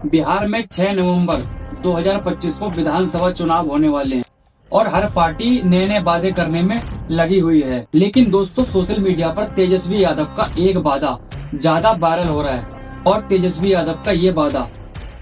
बिहार में 6 नवंबर 2025 को विधानसभा चुनाव होने वाले हैं और हर पार्टी नए नए वादे करने में लगी हुई है। लेकिन दोस्तों, सोशल मीडिया पर तेजस्वी यादव का एक वादा ज्यादा वायरल हो रहा है और तेजस्वी यादव का ये वादा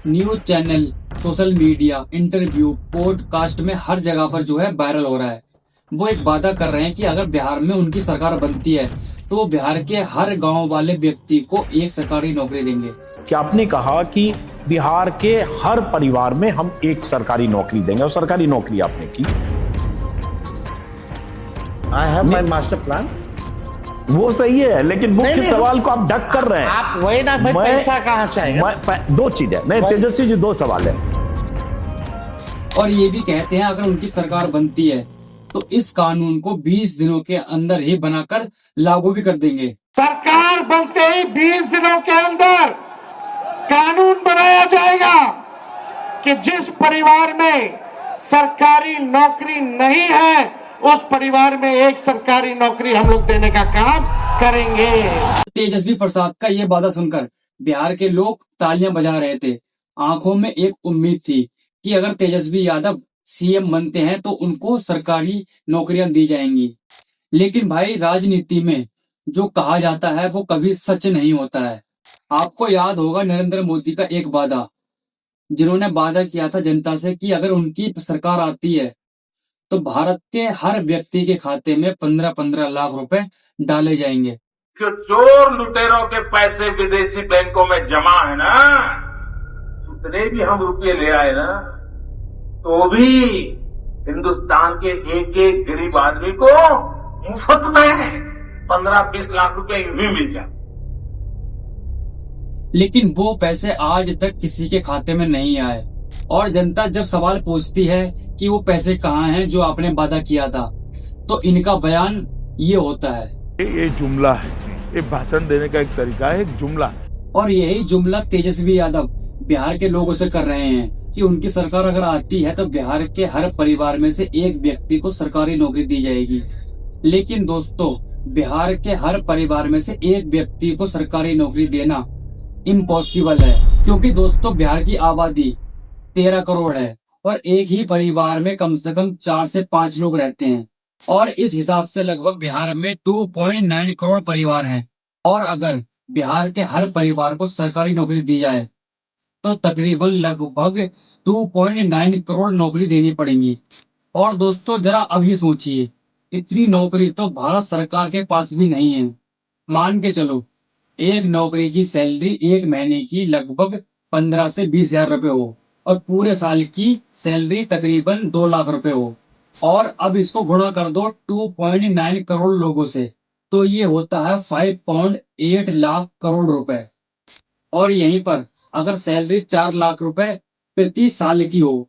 news channel, social media, interview, podcast में हर जगह पर जो है वायरल हो रहा है। वो एक वादा कर रहे हैं कि अगर बिहार में उनकी सरकार बनती है तो वो बिहार के हर गांव वाले व्यक्ति को एक सरकारी नौकरी देंगे। कि आपने कहा कि बिहार के हर परिवार में हम एक सरकारी नौकरी देंगे, और सरकारी नौकरी आपने की। I have my master plan. वो सही है, लेकिन मुख्य सवाल को आप ढक कर रहे हैं। आप वही ना भाई, पैसा कहां से आएगा? दो चीजें नहीं तेजस्वी जी, दो सवाल है। और ये भी कहते हैं अगर उनकी सरकार बनती है तो इस कानून को 20 दिनों के अंदर ही बनाकर लागू भी कर देंगे। सरकार बनते ही 20 दिनों के अंदर कानून बनाया जाएगा कि जिस परिवार में सरकारी नौकरी नहीं है उस परिवार में एक सरकारी नौकरी हम लोग देने का काम करेंगे। तेजस्वी प्रसाद का ये वादा सुनकर बिहार के लोग तालियां बजा रहे थे। आंखों में एक उम्मीद थी कि अगर तेजस्वी यादव सीएम बनते हैं तो उनको सरकारी नौकरियां दी जाएंगी। लेकिन भाई, राजनीति में जो कहा जाता है वो कभी सच नहीं होता है। आपको याद होगा नरेंद्र मोदी का एक वादा, जिन्होंने वादा किया था जनता से कि अगर उनकी सरकार आती है तो भारत के हर व्यक्ति के खाते में 15-15 लाख रुपए डाले जाएंगे। जो चोर लुटेरों के पैसे विदेशी बैंकों में जमा है ना, उतने भी हम रुपये ले आए ना, तो भी हिंदुस्तान के एक एक गरीब आदमी को मुफ्त में 15-20 लाख रुपए यूं ही मिल जाए। लेकिन वो पैसे आज तक किसी के खाते में नहीं आए और जनता जब सवाल पूछती है कि वो पैसे कहाँ हैं जो आपने वादा किया था, तो इनका बयान ये होता है, ये जुमला है, ये भाषण देने का एक तरीका है, एक जुमला। और यही जुमला तेजस्वी यादव बिहार के लोगों से कर रहे हैं कि उनकी सरकार अगर आती है तो बिहार के हर परिवार में से एक व्यक्ति को सरकारी नौकरी दी जाएगी। लेकिन दोस्तों, बिहार के हर परिवार में से एक व्यक्ति को सरकारी नौकरी देना इम्पॉसिबल है, क्योंकि दोस्तों बिहार की आबादी 13 करोड़ है और एक ही परिवार में कम से कम 4 से 5 लोग रहते हैं और इस हिसाब से लगभग बिहार में 2.9 करोड़ परिवार हैं। और अगर बिहार के हर परिवार को सरकारी नौकरी दी जाए तो तकरीबन लगभग 2.9 करोड़ नौकरी देनी पड़ेगी। और दोस्तों, जरा अभी सोचिए, इतनी नौकरी तो भारत सरकार के पास भी नहीं है। मान के चलो एक नौकरी की सैलरी एक महीने की लगभग 15 से 20 हजार रुपए हो और पूरे साल की सैलरी तकरीबन 2 लाख रुपए हो, और अब इसको गुणा कर दो 2.9 करोड़ लोगों से, तो ये होता है 5.8 लाख करोड़ रुपए। और यहीं पर अगर सैलरी 4 लाख रुपए प्रति साल की हो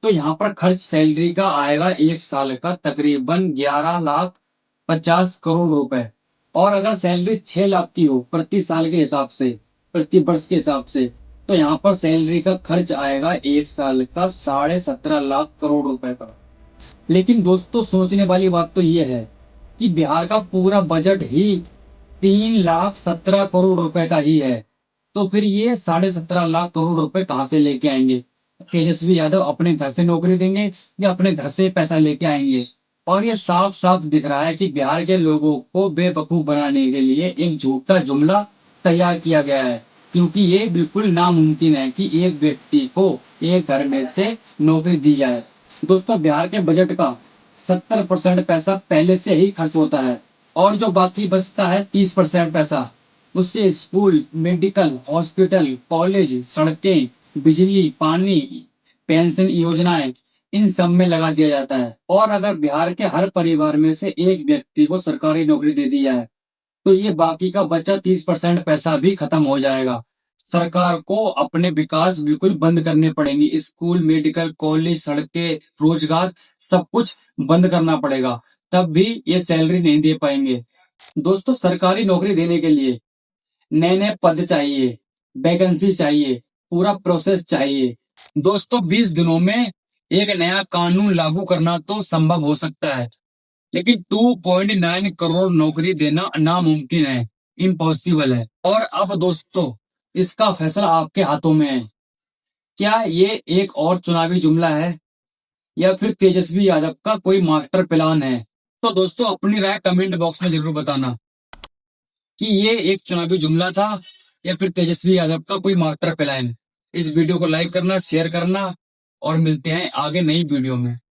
तो यहाँ पर खर्च सैलरी का आएगा एक साल का तकरीबन 11 लाख 50 करोड़ रुपए। और अगर सैलरी 6 लाख की हो प्रति साल के हिसाब से, प्रति वर्ष के हिसाब से, तो यहाँ पर सैलरी का खर्च आएगा एक साल का 17.5 लाख करोड़ रुपए का। लेकिन दोस्तों, सोचने वाली बात तो ये है कि बिहार का पूरा बजट ही 3,17 करोड़ रुपए का ही है, तो फिर ये 17.5 लाख करोड़ रुपए कहाँ से लेके आएंगे? तेजस्वी यादव अपने घर से नौकरी देंगे या अपने घर से पैसा लेके आएंगे? और ये साफ साफ दिख रहा है कि बिहार के लोगों को बेवकूफ बनाने के लिए एक झूठा जुमला तैयार किया गया है, क्योंकि ये बिल्कुल नामुमकिन है कि एक व्यक्ति को एक घर में से नौकरी दी जाए। दोस्तों, बिहार के बजट का 70% पैसा पहले से ही खर्च होता है और जो बाकी बचता है 30% पैसा, उससे स्कूल, मेडिकल, हॉस्पिटल, कॉलेज, सड़कें, बिजली, पानी, पेंशन योजनाएं, इन सब में लगा दिया जाता है। और अगर बिहार के हर परिवार में से एक व्यक्ति को सरकारी नौकरी दे दी जाए तो ये बाकी का बचा 30% पैसा भी खत्म हो जाएगा। सरकार को अपने विकास बिल्कुल बंद करने पड़ेंगे। स्कूल, मेडिकल, कॉलेज, सड़कें, रोजगार, सब कुछ बंद करना पड़ेगा, तब भी ये सैलरी नहीं दे पाएंगे। दोस्तों, सरकारी नौकरी देने के लिए नए नए पद चाहिए, वैकेंसी चाहिए, पूरा प्रोसेस चाहिए। दोस्तों, 20 दिनों में एक नया कानून लागू करना तो संभव हो सकता है, लेकिन 2.9 करोड़ नौकरी देना नामुमकिन है, इम्पॉसिबल है। और अब दोस्तों, इसका फैसला आपके हाथों में है क्या ये एक और चुनावी जुमला है या फिर तेजस्वी यादव का कोई मास्टर प्लान है? तो दोस्तों अपनी राय कमेंट बॉक्स में जरूर बताना कि ये एक चुनावी जुमला था या फिर तेजस्वी यादव का कोई मास्टर प्लान। इस वीडियो को लाइक करना, शेयर करना और मिलते हैं आगे नई वीडियो में।